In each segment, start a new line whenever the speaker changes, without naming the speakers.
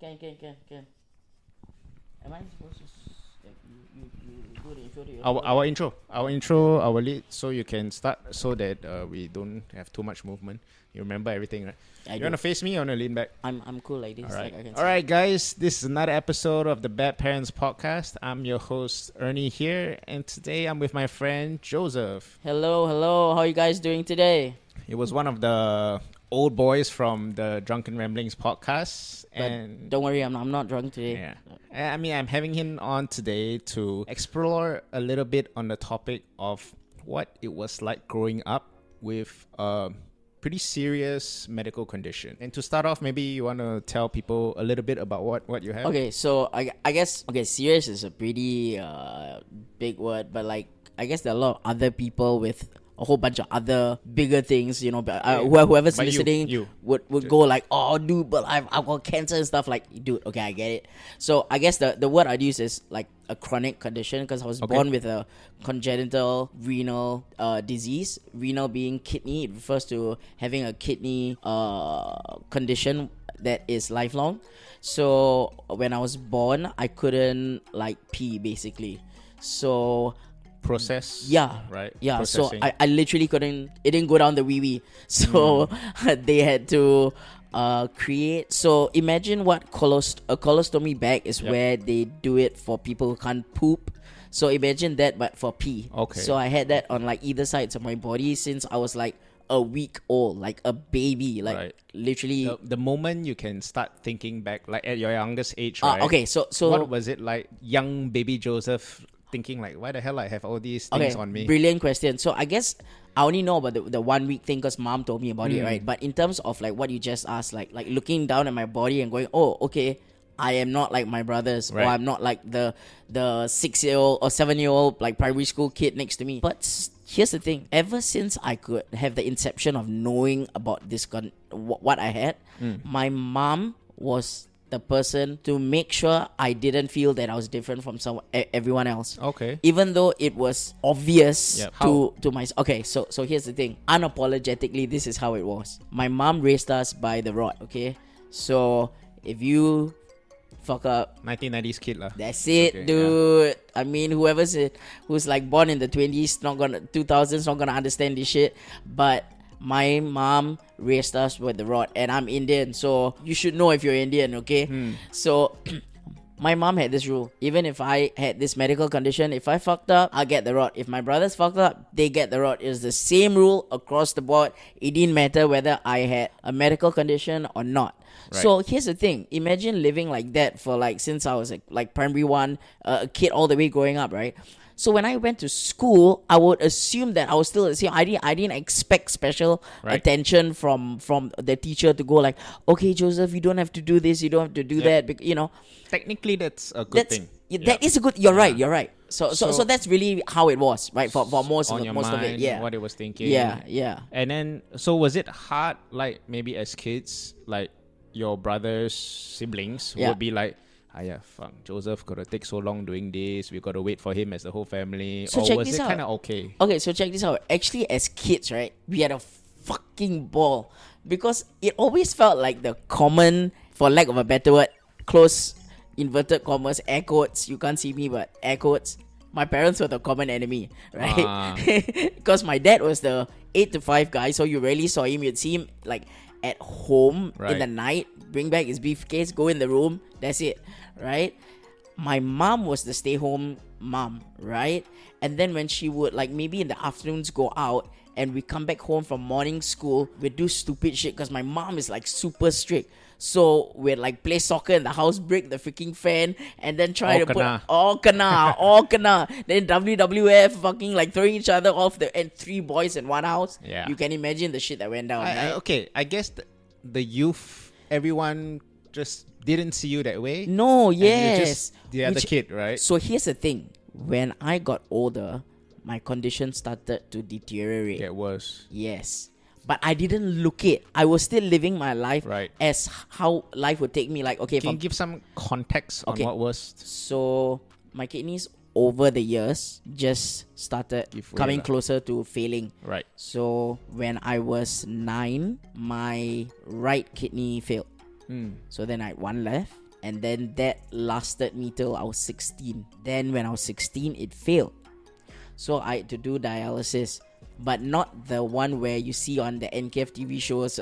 Can. Am I supposed to you do the intro to yourself?
Our intro, our lead, so you can start so that we don't have too much movement. You remember everything, right? You want to face me or want to lean back?
I'm cool like this.
All right.
Like I can
All right, guys. This is another episode of the Bad Parents Podcast. I'm your host, Ernie here. And today I'm with my friend, Joseph.
Hello. How are you guys doing today?
He was one of the old boys from the Drunken Ramblings podcast.
But don't worry, I'm not drunk today.
Yeah. I mean, I'm having him on today to explore a little bit on the topic of what it was like growing up with a pretty serious medical condition. And to start off, maybe you want to tell people a little bit about what you have?
Okay, so I guess, serious is a pretty big word, but like, I guess there are a lot of other people with a whole bunch of other bigger things, you know, but whoever's
But
listening would go like, oh, dude, but I've got cancer and stuff. Like, dude, okay, I get it. So I guess the word I'd use is like a chronic condition, because I was born with a congenital renal disease. Renal being kidney, it refers to having a kidney condition that is lifelong. So when I was born, I couldn't like pee basically. So
process.
Yeah.
Right.
Yeah.
Processing.
So I literally couldn't. It didn't go down the wee wee. So they had to create. So imagine what a colostomy bag is, where they do it for people who can't poop. So imagine that, but for pee.
Okay.
So I had that on like either sides of my body since I was like a week old, like a baby, like literally.
The moment you can start thinking back, like at your youngest age, right?
Okay. So
what was it like, young baby Joseph? Thinking like, why the hell I have all these things on me?
Brilliant question. So I guess I only know about the 1 week thing because mom told me about it, right? But in terms of like what you just asked, like looking down at my body and going, oh, okay, I am not like my brothers, or I'm not like the 6-year-old or 7-year-old like primary school kid next to me. But here's the thing: ever since I could have the inception of knowing about this what I had, my mom was the person to make sure I didn't feel that I was different from everyone else.
Okay.
Even though it was obvious to myself. Okay, so here's the thing. Unapologetically, this is how it was. My mom raised us by the rod, okay? So if you fuck up,
1990s kid lah.
that's it, okay, dude. Yeah. I mean, who's like born in the 2000s not gonna understand this shit. But my mom raised us with the rod, and I'm Indian, so you should know if you're Indian, okay? So my mom had this rule: even if I had this medical condition, if I fucked up, I'll get the rod. If my brothers fucked up, they get the rod. It's the same rule across the board. It didn't matter whether I had a medical condition or not. Right. So here's the thing: imagine living like that for like since I was like primary one, a kid all the way growing up, right? So when I went to school, I would assume that I was still the same. I didn't expect special attention from the teacher to go like, okay, Joseph, you don't have to do this, you don't have to do that. You know,
technically that's a good thing.
That is a good. You're right. So that's really how it was, right? For most of it, yeah.
What it was thinking.
Yeah.
And then, so was it hard, like maybe as kids, like your brothers, siblings would be like, fuck, Joseph gotta take so long doing this, we gotta wait for him as the whole family?
So
or was it kind of okay?
Okay, so check this out. Actually, as kids, right, we had a fucking ball, because it always felt like the common, for lack of a better word, close inverted commas, air quotes, you can't see me but air quotes, my parents were the common enemy, right? Because my dad was the 8 to 5 guy, so you rarely saw him. You'd see him like at home in the night, bring back his briefcase, go in the room, that's it, right? My mom was the stay home mom, right? And then when she would like maybe in the afternoons go out and we come back home from morning school, we'd do stupid shit because my mom is like super strict. So we'd like play soccer in the house, break the freaking fan, and then try to put all kana. Then WWF fucking like throwing each other off and 3 boys in one house. Yeah. You can imagine the shit that went down, right?
Okay, I guess the youth, everyone just didn't see you that way.
No, yes.
You're just the other kid, right?
So here's the thing. When I got older, my condition started to deteriorate.
Get worse.
Yes. But I didn't look it. I was still living my life as how life would take me. Like, okay,
can you give some context on what was?
So my kidneys over the years just started coming closer to failing.
Right.
So when I was 9, my right kidney failed. So then I had one left. And then that lasted me till I was 16. Then when I was 16, it failed. So I had to do dialysis. But not the one where you see on the NKF TV shows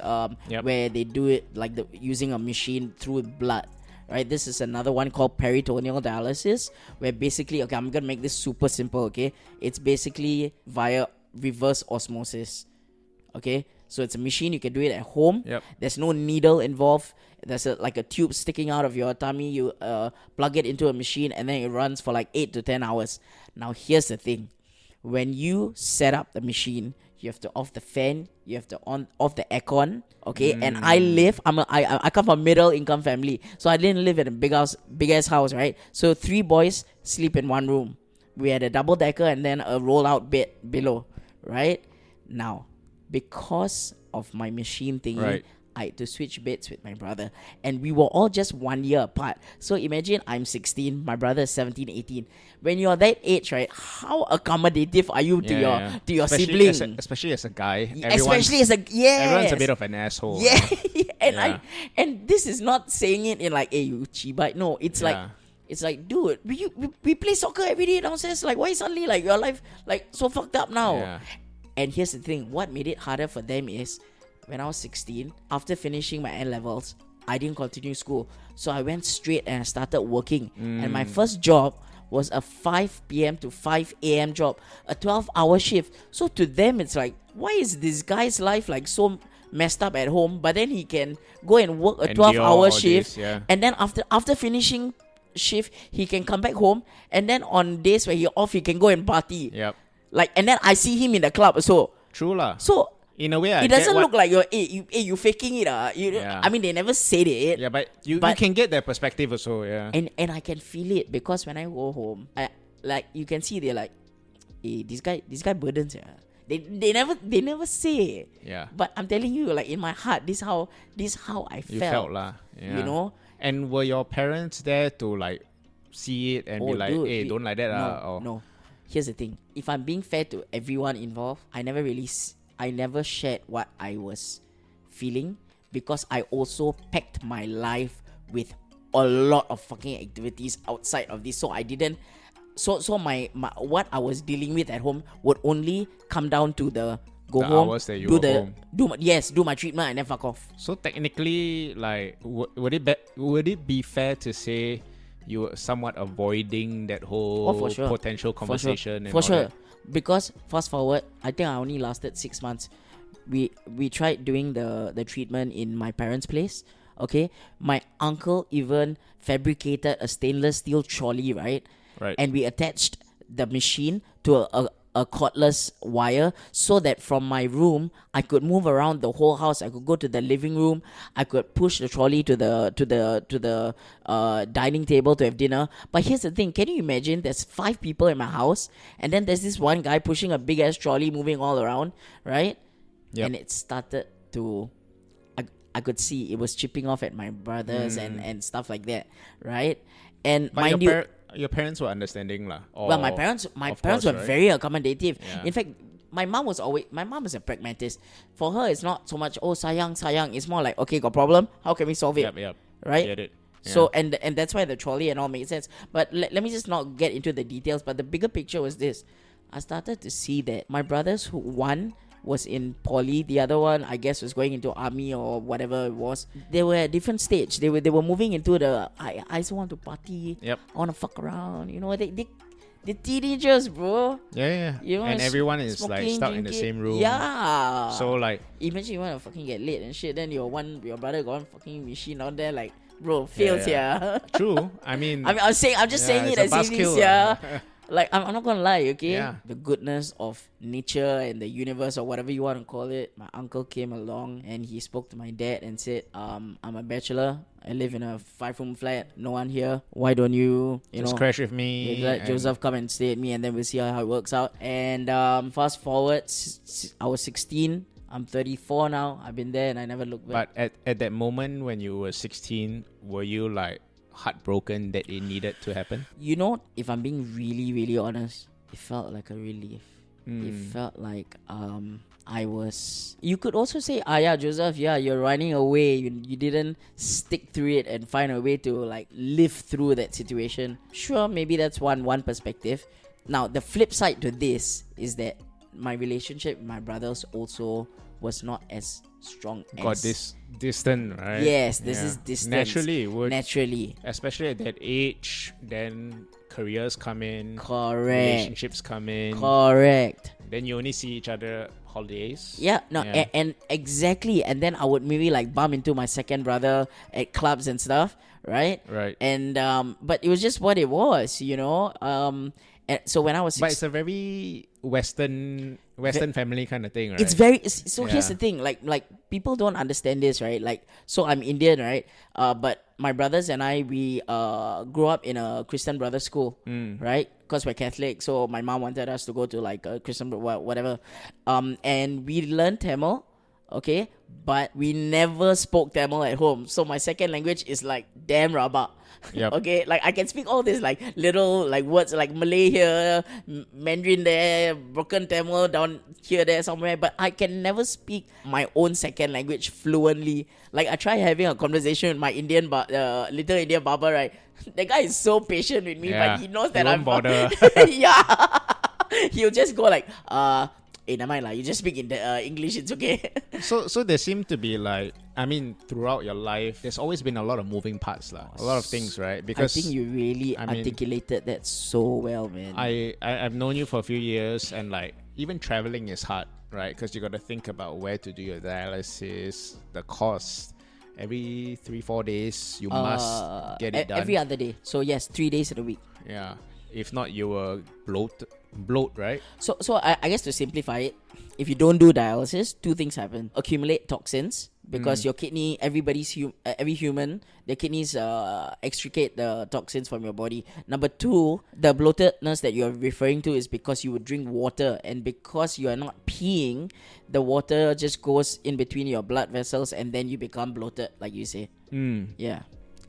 where they do it like using a machine through blood. Right? This is another one called peritoneal dialysis, where basically, okay, I'm going to make this super simple, okay? It's basically via reverse osmosis. Okay? So it's a machine, you can do it at home.
Yep.
There's no needle involved. There's like a tube sticking out of your tummy. You plug it into a machine and then it runs for like 8 to 10 hours. Now here's the thing. When you set up the machine, you have to off the fan, you have to off the aircon, okay? And I come from a middle income family, so I didn't live in a big ass house, right? So 3 boys sleep in one room. We had a double decker and then a roll out bed below, right? Now, because of my machine thingy,
Right.
I had to switch beds with my brother, and we were all just 1 year apart. So imagine I'm 16, my brother is 17, 18. When you're that age, right, how accommodative are you to your
especially
sibling?
especially as a guy.
Especially as a
Everyone's a bit of an asshole.
yeah.
Yeah.
And this is not saying it in like, hey, you chibai. No, it's like, dude, we play soccer every day downstairs. Like, why suddenly like your life like so fucked up now?
Yeah.
And here's the thing, what made it harder for them is when I was 16, after finishing my N-levels, I didn't continue school. So I went straight and I started working. And my first job was a 5 p.m. to 5 a.m. job, a 12-hour shift. So to them, it's like, why is this guy's life like so messed up at home, but then he can go and work a 12-hour shift, and then after finishing shift, he can come back home, and then on days where he's off, he can go and party.
Yep.
Like, and then I see him in the club. So
True lah.
So
in a way,
it doesn't look like you faking it. I mean, they never said it.
Yeah, but you can get that perspective also. Yeah.
And I can feel it because when I go home, you can see they're like, hey, this guy burdens. Yeah. They never say it.
Yeah.
But I'm telling you, like in my heart, this how I felt.
You felt lah. Yeah.
You know.
And were your parents there to like see it and be like,
dude,
hey, don't like that
No. Here's the thing. If I'm being fair to everyone involved, I never shared what I was feeling because I also packed my life with a lot of fucking activities outside of this. So I didn't. So my what I was dealing with at home would only come down to the home,
hours that you were home.
do my treatment and then fuck off.
So technically, like, would it be fair to say you were somewhat avoiding that whole potential conversation?
For sure. Because fast forward, I think I only lasted 6 months. We tried doing the treatment in my parents' place. Okay, my uncle even fabricated a stainless steel trolley, right?
Right.
And we attached the machine to a cordless wire so that from my room I could move around the whole house. I could go to the living room. I could push the trolley to the dining table to have dinner. But here's the thing: can you imagine? There's 5 people in my house, and then there's this one guy pushing a big ass trolley, moving all around, right?
Yep.
And it started to. I could see it was chipping off at my brothers and stuff like that, right? And
but
mind
your parents were understanding lah.
Well, my parents were very accommodative.
Yeah.
In fact, my mom is a pragmatist. For her, it's not so much sayang. It's more like, okay, got problem. How can we solve it?
Yep.
Right.
Get it. Yeah.
So and that's why the trolley and all made sense. But let me just not get into the details. But the bigger picture was this: I started to see that my brothers, who one was in poly, the other one I guess was going into army or whatever it was. They were at different stage. They were moving into the I just want to party.
Yep.
I want to fuck around. You know, they're teenagers, bro.
Yeah.
You know,
and everyone is
smoking,
like stuck in the
drinking.
same room.
Yeah.
So like,
imagine you want to fucking get late and shit. Then your brother got one fucking machine out there, like, bro, fails here.
True. I mean,
I'm just saying it
it's
as
a
it is,
buzzkill,
yeah. Like, I'm not gonna lie, okay?
Yeah.
The goodness of nature and the universe or whatever you want to call it. My uncle came along and he spoke to my dad and said, I'm a bachelor. I live in a 5-room flat. No one here. Why don't you
just crash with me?
Let Joseph come and stay at me, and then we'll see how it works out. And fast forward, I was 16. I'm 34 now. I've been there and I never looked back.
But at that moment when you were 16, were you like heartbroken that it needed to happen?
You know, if I'm being really, really honest, it felt like a relief. It felt like you could also say, yeah, Joseph, yeah, you're running away. You didn't stick through it and find a way to like live through that situation. Sure, maybe that's one perspective. Now, the flip side to this is that my relationship with my brothers also was not as strong
Got
as...
this distant, right?
Yes, this is distance.
Naturally, it would.
Naturally.
Especially at that age, then careers come in.
Correct.
Relationships come in.
Correct.
Then you only see each other holidays.
Yeah, no,
Yeah.
And exactly. And then I would maybe like bump into my second brother at clubs and stuff, right?
Right.
And but it was just what it was, And so when I was
But it's a very Western family kind of thing, right?
it's very so here's
Yeah.
the thing, like people don't understand this, right? Like, so I'm Indian, right? But my brothers and I, we grew up in a Christian brother school, right? Because we're Catholic, so my mom wanted us to go to like a Christian whatever, and we learned Tamil, okay, but we never spoke Tamil at home. So my second language is like damn rabak.
Yep.
Okay, like I can speak all these like little like words like Malay here, Mandarin there, broken Tamil down here there somewhere, but I can never speak my own second language fluently. Like I try having a conversation with my little Indian barber, right? The guy is so patient with me,
Yeah,
but he knows
he
that
won't
I'm
bother.
yeah. He'll just go like, hey, never mind lah. You just speak in the English. It's okay.
So there seem to be like, I mean, throughout your life, there's always been a lot of moving parts, lah. A lot of things, right? Because
I think you really articulated that so well, man.
I've known you for a few years, and like even traveling is hard, right? Because you got to think about where to do your dialysis, the cost. Every 3-4 days, you must get it done.
Every other day. So yes, 3 days in a week.
Yeah. If not, you will bloat, right?
So I guess to simplify it, if you don't do dialysis, two things happen: accumulate toxins because your kidney, every human, their kidneys extricate the toxins from your body. Number two, the bloatedness that you're referring to is because you would drink water, and because you are not peeing, the water just goes in between your blood vessels, and then you become bloated, like you say. Yeah.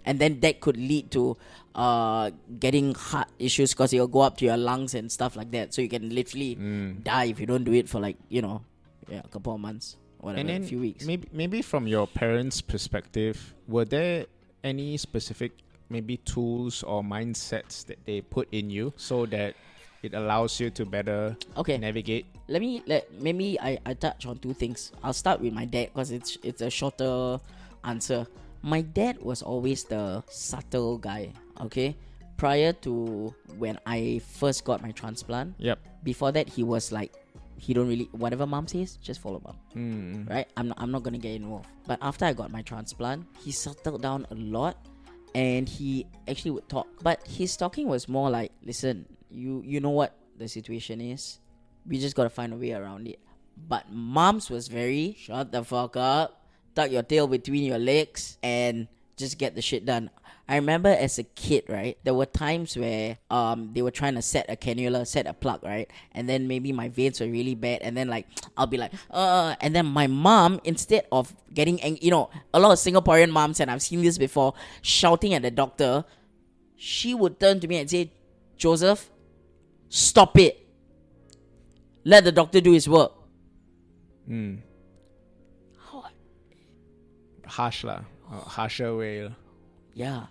And then that could lead to getting heart issues because it'll go up to your lungs and stuff like that. So you can literally die if you don't do it for like, a couple of months, whatever,
And then
a few weeks.
maybe from your parents' perspective, were there any specific maybe tools or mindsets that they put in you so that it allows you to better navigate?
Maybe I touch on two things. I'll start with my dad because it's a shorter answer. My dad was always the subtle guy, okay? Prior to when I first got my transplant, before that he was like, he don't really, whatever mom says, just follow mom, right? I'm not gonna get involved. But after I got my transplant, he settled down a lot, and he actually would talk. But his talking was more like, listen, you know what the situation is. We just gotta find a way around it. But mom's was very, shut the fuck up, tuck your tail between your legs and just get the shit done. I remember as a kid, right, there were times where they were trying to set a plug, right, and then maybe my veins were really bad, and then like I'll be like and then my mom, instead of getting angry, a lot of Singaporean moms, and I've seen this before, shouting at the doctor, she would turn to me and say, Joseph, stop it, let the doctor do his work.
Harsh lah. Harsher way.
Yeah.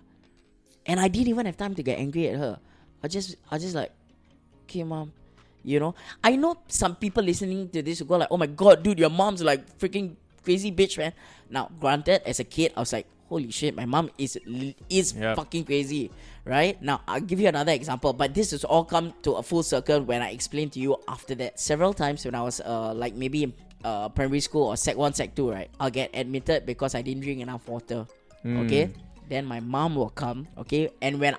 And I didn't even have time to get angry at her. I just like, okay, mom. I know some people listening to this will go like, oh my god, dude, your mom's like freaking crazy bitch, man. Now, granted, as a kid, I was like, holy shit, my mom is fucking crazy, right? Now, I'll give you another example, but this has all come to a full circle when I explained to you after that. Several times when I was like maybe in primary school or sec 1, sec 2, right, I'll get admitted because I didn't drink enough water. Okay, then my mom will come. Okay, and when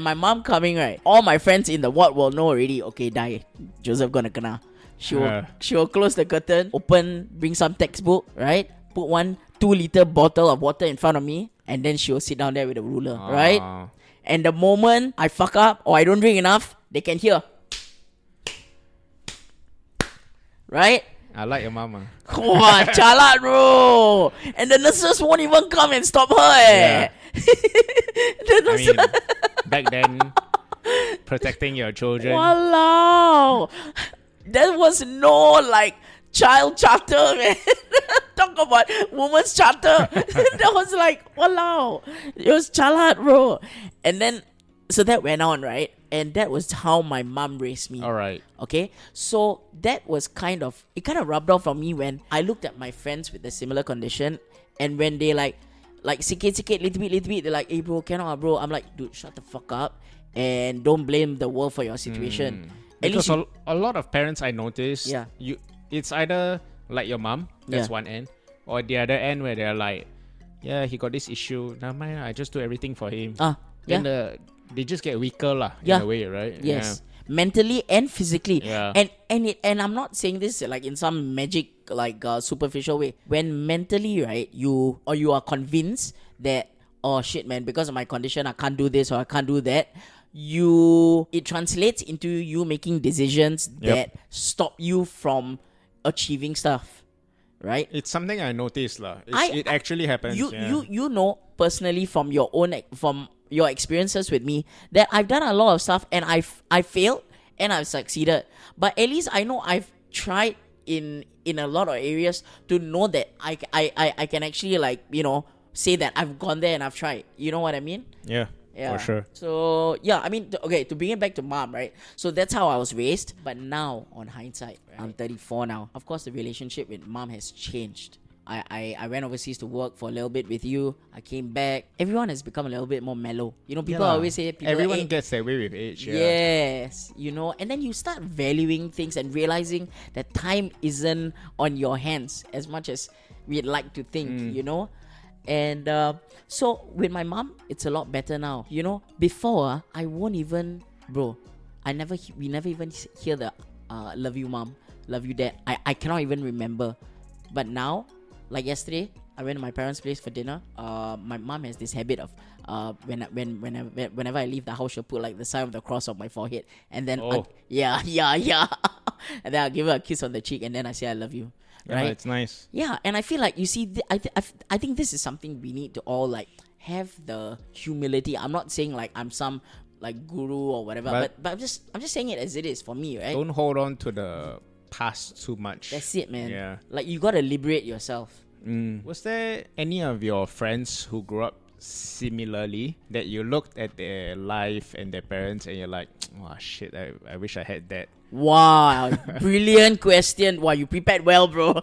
my mom coming, right, all my friends in the ward will know already. Okay, die, Joseph gonna kena. She will close the curtain, open, bring some textbook, right, put 1 2-liter bottle of water in front of me, and then she will sit down there with a ruler, right? And the moment I fuck up or I don't drink enough, they can hear, right?
I like your mama.
Wah, chalat, bro. And the nurses won't even come and stop her,
Yeah.
The nurses...
Back then, protecting your children.
Walao. There was no like child charter, man. Talk about woman's charter. That was like, walao. It was chalat, bro. And then, so that went on, right? And that was how my mom raised me.
All right.
Okay, so that was it kind of rubbed off on me when I looked at my friends with a similar condition, and when they like sikit, little bit, they're like, hey bro, cannot bro. I'm like, dude, shut the fuck up and don't blame the world for your situation. At
Because
least
a lot of parents I noticed,
Yeah.
it's either like your mom, that's
Yeah.
one end, or the other end where they're like, yeah, he got this issue. Never mind, I just do everything for him.
yeah.
Then they just get weaker lah,
Yeah.
in a way, right?
Yes, mentally and physically.
Yeah.
And I'm not saying this like in some magic superficial way. When mentally, right, you are convinced that, oh shit man, because of my condition I can't do this or I can't do that, it translates into you making decisions that stop you from achieving stuff, right?
It's something I noticed lah. It actually happens.
You know personally from your experiences with me that I've done a lot of stuff and I failed and I've succeeded, but at least I know I've tried in a lot of areas to know that I can actually say that I've gone there and I've tried. You know what I mean?
Yeah. For sure.
So yeah, I mean, to bring it back to mom, right? So that's how I was raised. But now, on hindsight, right, I'm 34 now. Of course, the relationship with mom has changed. I went overseas to work for a little bit with you. I came back. Everyone has become a little bit more mellow. You know, people always say
everyone gets that way with age. Yeah.
Yes, and then you start valuing things and realizing that time isn't on your hands as much as we'd like to think. And so with my mom, it's a lot better now. Before I won't even, bro. We never even hear the "love you, mom," "love you, dad." I cannot even remember. But now, like yesterday, I went to my parents' place for dinner. My mom has this habit of whenever I leave the house, she'll put like the sign of the cross on my forehead, and then yeah, and then I'll give her a kiss on the cheek, and then I say I love you. Right?
Yeah, it's nice.
Yeah, and I feel like, you see, I think this is something we need to all have the humility. I'm not saying like I'm some guru or whatever, but I'm just saying it as it is for me, right?
Don't hold on to the past too much.
That's it, man.
Yeah.
Like, you gotta liberate yourself.
Was there any of your friends who grew up similarly that you looked at their life and their parents and you're like, oh shit, I wish I had that?
Wow, brilliant question. Wow, you prepared well, bro.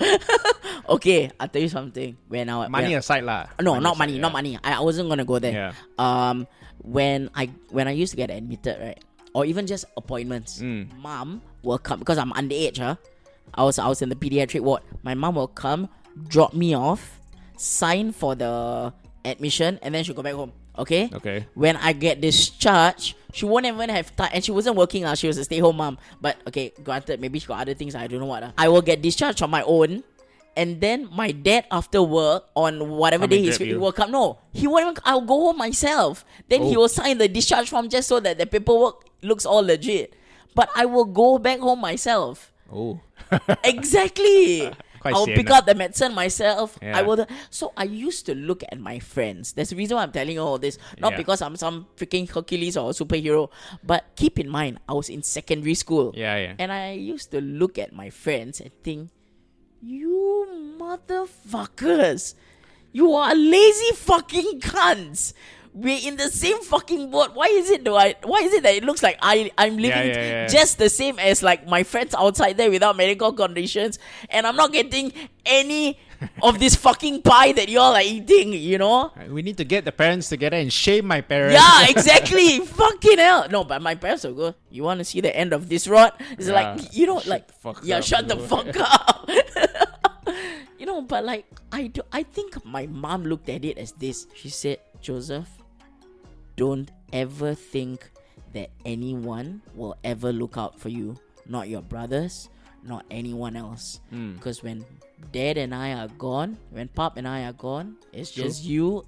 Okay, I'll tell you something.
Money aside lah.
No, not money, not money. I wasn't gonna go there.
Yeah.
When I used to get admitted, right, or even just appointments, mom will come because I'm underage. I was in the pediatric ward. My mom will come, drop me off, sign for the admission, and then she'll go back home. Okay? When I get discharged, she won't even have time, and she wasn't working. She was a stay-home mom. But okay, granted, maybe she got other things. I don't know what. I will get discharged on my own, and then my dad after work on whatever day he's free will come. No, he won't even. I'll go home myself. Then he will sign the discharge form just so that the paperwork looks all legit. But I will go back home myself.
Oh.
Exactly. I'll pick up the medicine myself.
Yeah.
So I used to look at my friends. That's the reason why I'm telling you all this. Not because I'm some freaking Hercules or a superhero. But keep in mind, I was in secondary school.
Yeah.
And I used to look at my friends and think, you motherfuckers. You are lazy fucking cunts. We're in the same fucking boat. Why is it that it looks like I'm living just the same as like my friends outside there without medical conditions, and I'm not getting any of this fucking pie that y'all are eating,
We need to get the parents together and shame my parents.
Yeah, exactly. Fucking hell. No, but my parents will go, you want to see the end of this rod? It's shut the fuck up. But like, I think my mom looked at it as this. She said, Joseph, don't ever think that anyone will ever look out for you. Not your brothers, not anyone else. Because when Dad and I are gone, when Pop and I are gone, it's just you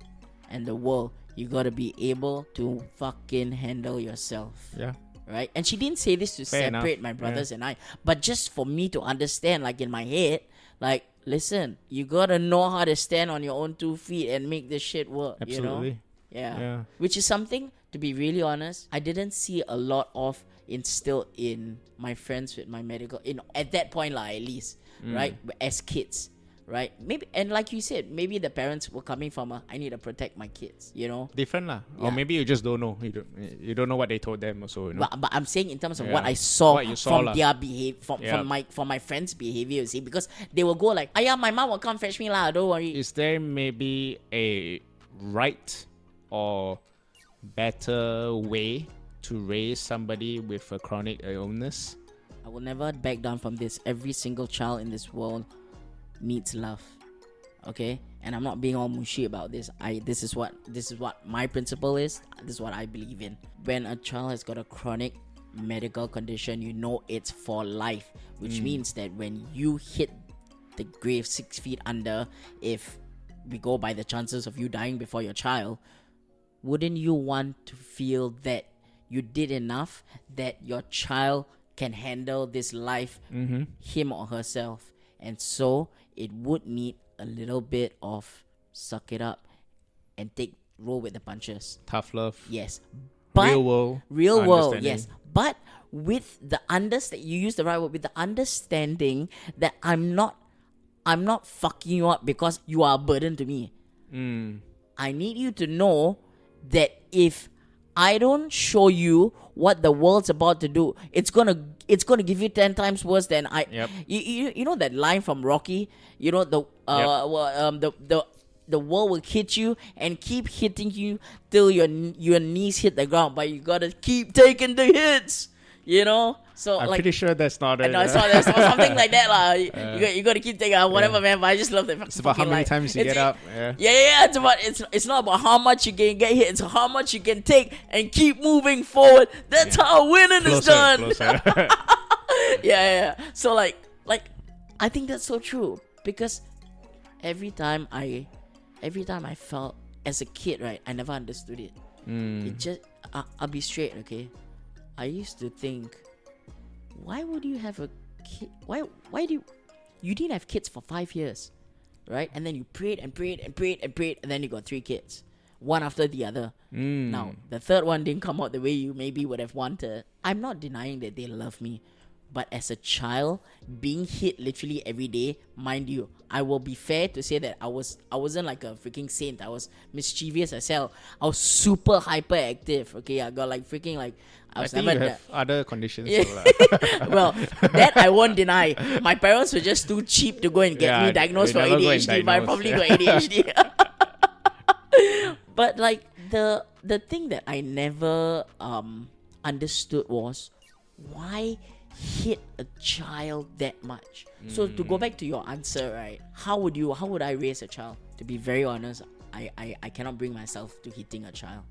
and the world. You gotta be able to fucking handle yourself.
Yeah.
Right? And she didn't say this to separate my brothers and I, but just for me to understand, like in my head, like, listen, you gotta know how to stand on your own 2 feet and make this shit work.
Absolutely.
Yeah. Which is something to be really honest, I didn't see a lot of instilled in my friends with my medical, at that point lah, at least, right? As kids, right? Maybe, and like you said, maybe the parents were coming from I need to protect my kids,
Different lah.
Yeah.
Or maybe you just don't know. You don't know what they told them also.
But I'm saying in terms of
Yeah.
what I saw,
What you saw
from
lah.
their behavior, from my friends' behavior, you see, because they will go like, yeah, my mom will come fetch me lah, don't worry.
Is there maybe a right or better way to raise somebody with a chronic illness?
I will never back down from this. Every single child in this world needs love. Okay? And I'm not being all mushy about this. This is what my principle is. This is what I believe in. When a child has got a chronic medical condition, it's for life, which means that when you hit the grave 6 feet under, if we go by the chances of you dying before your child, wouldn't you want to feel that you did enough, that your child can handle this life, him or herself? And so it would need a little bit of suck it up and roll with the punches.
Tough love.
Yes. But
real world.
Yes. But with the you use the right word, with the understanding that I'm not fucking you up because you are a burden to me. I need you to know that if I don't show you what the world's about to do, it's gonna give you 10 times worse than I.
Yep.
You know that line from Rocky. The world will hit you and keep hitting you till your knees hit the ground, but you gotta keep taking the hits. So
I'm
like,
pretty sure that's not it.
no, it's not something like that lah. You got to keep taking whatever, man. But I just love that.
It's about how many times you get up.
Yeah. It's not about how much you can get hit. It's how much you can take and keep moving forward. That's how winning is done.
Closer.
Yeah. So like I think that's so true, because every time I felt as a kid, right, I never understood it. It just I'll be straight, okay. I used to think, why would you have a kid? Why do you didn't have kids for 5 years, right? And then you prayed and prayed and prayed and prayed, and then you got 3 kids, one after the other. Now the third one didn't come out the way you maybe would have wanted. I'm not denying that they love me, but as a child, being hit literally every day, mind you, I will be fair to say that I wasn't like a freaking saint. I was mischievous as hell. I was super hyperactive. Okay, I got like freaking like.
I think you have other conditions.
Yeah. Well, that I won't deny. My parents were just too cheap to go and get me diagnosed for ADHD, but I probably got ADHD. But like the thing that I never understood was, why hit a child that much? So to go back to your answer, right? How would I raise a child? To be very honest, I cannot bring myself to hitting a child.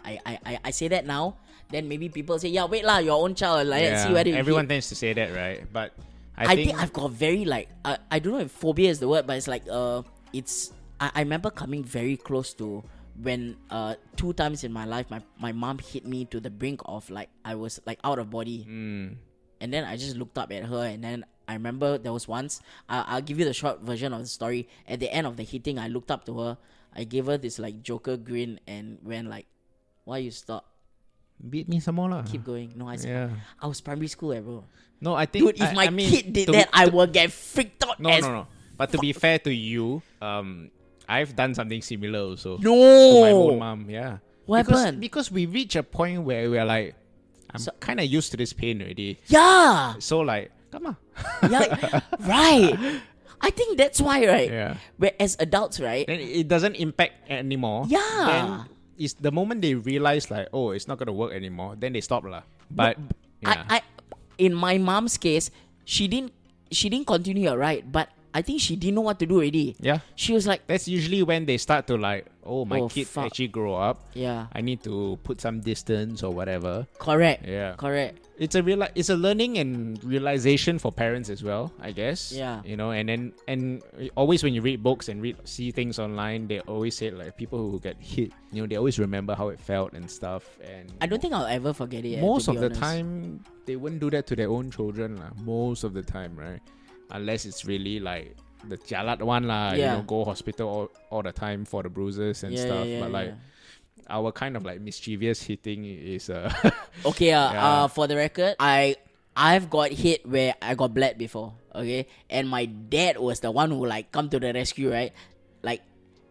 I say that now, then maybe people say, yeah, wait lah, your own child, like see whether you
everyone
hit.
tends to say that, right? But
I think I've got very like I don't know if phobia is the word, but it's like I remember coming very close to when 2 times in my life my mom hit me to the brink of like I was like out of body, and then I just looked up at her, and then I remember there was once, I'll give you the short version of the story. At the end of the hitting, I looked up to her, I gave her this like Joker grin and went like, why you stop?
Beat me some more lah.
Keep going. No, I said, I was primary school, bro.
No, I think...
Dude, if my kid did that, I will get freaked out.
No. But to be fair to you, I've done something similar also.
No!
To my own mom, yeah.
What happened?
Because we reach a point where we're like, I'm kind of used to this pain already.
Yeah!
So like, come on.
Yeah, right. I think that's why, right?
Yeah.
Where as adults, right?
Then it doesn't impact anymore.
Yeah.
Then it's the moment they realize like, oh, it's not gonna work anymore, then they stop lah. But yeah.
I in my mom's case, she didn't continue her ride, but I think she didn't know what to do already.
Yeah.
She was like,
that's usually when they start to like, oh, my kid actually grow up.
Yeah.
I need to put some distance or whatever.
Correct.
Yeah.
Correct.
It's a learning and realization for parents as well, I guess.
Yeah.
You know, and always when you read books and see things online, they always say like people who get hit, you know, they always remember how it felt and stuff. And
I don't think I'll ever forget it.
Most of the
honest.
time, they wouldn't do that to their own children lah. Most of the time, right? Unless it's really like the jialat one lah, you know, go hospital all the time for the bruises and stuff. But like, our kind of like mischievous hitting is
Okay,
Yeah.
for the record, I've got hit where I got bled before, okay? And my dad was the one who like come to the rescue, right? Like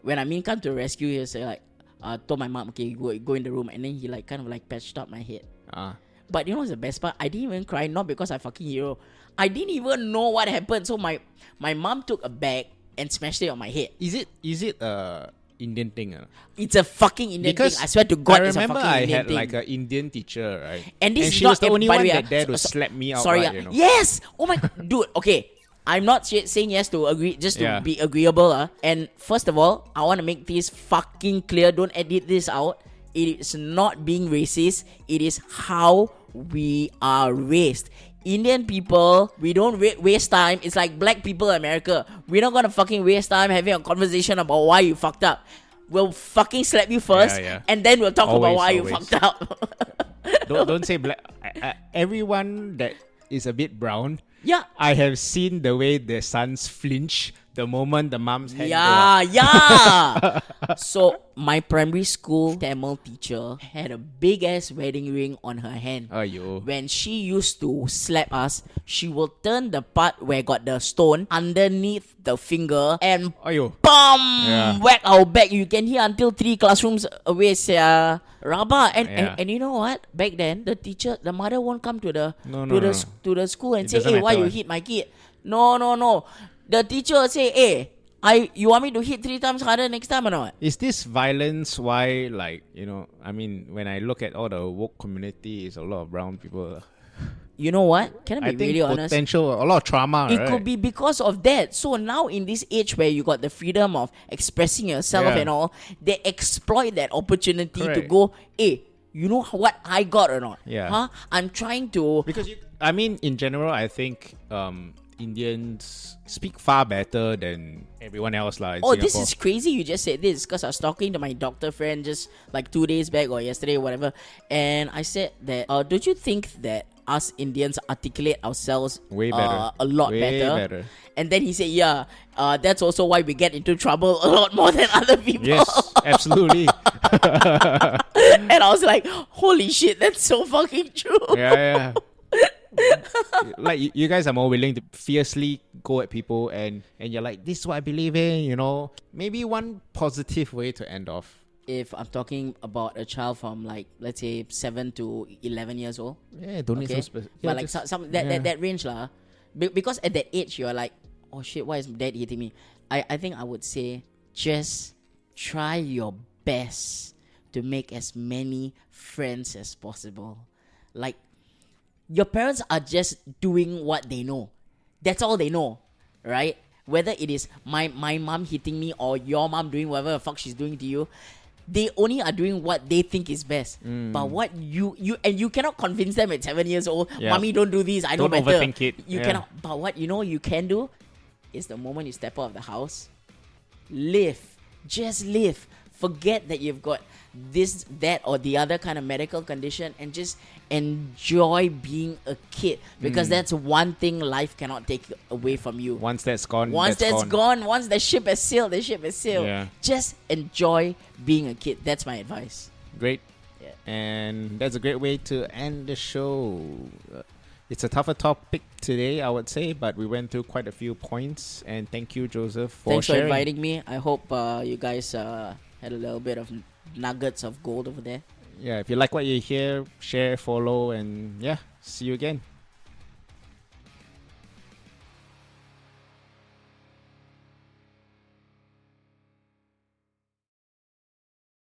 when I mean come to the rescue, he was like told my mom, okay, go in the room, and then he like kind of like patched up my head. But you know what's the best part? I didn't even cry, not because I fucking hero. I didn't even know what happened. So my mom took a bag and smashed it on my head.
Is it Indian thing?
It's a fucking Indian
Because
thing. I swear to God,
I
it's a
remember
fucking
I
Indian
had
thing.
like an Indian teacher, right?
And this is
she
not
was the only
by
one
the way,
that dared to slap me out.
Sorry,
right, you know?
yes. Oh my dude. Okay, I'm not saying yes to agree, just to
Yeah.
be agreeable. And first of all, I want to make this fucking clear. Don't edit this out. It is not being racist. It is how we are raised. Indian people, we don't waste time. It's like black people in America. We're not gonna fucking waste time having a conversation about why you fucked up. We'll fucking slap you first,
Yeah.
and then we'll talk about
Always,
why you
always.
fucked up.
Don't say black. Everyone that is a bit brown,
Yeah.
I have seen the way their sons flinch the moment the mom's head go
Yeah,
up.
yeah. So my primary school Tamil teacher had a big ass wedding ring on her hand.
Aiyo.
When she used to slap us, she will turn the part where got the stone underneath the finger and
Aiyo.
bam,
Yeah.
whack our back. You can hear until 3 classrooms away, sia. Rabba.
Yeah.
And you know what? Back then, the mother won't come to the
No,
to
no,
the
no.
to the school and
It
say,
doesn't
hey, why
matter,
you
man.
hit my kid? No. The teacher will say, hey, you want me to hit 3 times harder next time or not?
Is this violence why, like, you know, I mean, when I look at all the woke community, it's a lot of brown people.
You know what? Can I
I
be
think
really honest?
potential, a lot of trauma,
It
right?
could be because of that. So now in this age where you got the freedom of expressing yourself
Yeah.
and all, they exploit that opportunity to
Correct.
go, hey, you know what I got or not?
Yeah.
Huh? I'm trying to...
Because I mean, in general, I think Indians speak far better than everyone else in
Oh,
Singapore.
this is crazy you just said this, because I was talking to my doctor friend just like 2 days back or yesterday, whatever, and I said that, don't you think that us Indians articulate ourselves
Way better.
a lot
Way better.
And then he said, yeah, that's also why we get into trouble a lot more than other people.
Yes, absolutely.
And I was like, holy shit, that's so fucking true.
Yeah. Like you guys are more willing to fiercely go at people, and you're like, this is what I believe in, you know. Maybe one positive way to end off.
If I'm talking about a child from like, let's say 7 to 11 years old,
Yeah, don't need
okay,
so specific.
but like some that range lah. Because at that age you're like, oh shit, why is dad hitting me? I think I would say just try your best to make as many friends as possible. Like, your parents are just doing what they know. That's all they know, right? Whether it is my mom hitting me or your mom doing whatever the fuck she's doing to you, they only are doing what they think is best. But what you cannot convince them at 7 years old,
Yeah.
mommy, don't do this, I know
Don't
better.
overthink it.
You
Yeah.
cannot. But what you can do is the moment you step out of the house, live. Just live. Forget that you've got this, that, or the other kind of medical condition, and just enjoy being a kid, because that's one thing life cannot take away from you.
Once that's gone,
Once that's gone, once the ship has sailed, the ship has sailed.
Yeah.
Just enjoy being a kid. That's my advice.
Great.
Yeah.
And that's a great way to end the show. It's a tougher topic today, I would say, but we went through quite a few points. And thank you, Joseph, for
Thanks for
sharing.
inviting me. I hope you guys had a little bit of nuggets of gold over there.
Yeah, if you like what you hear, share, follow, and yeah, see you again.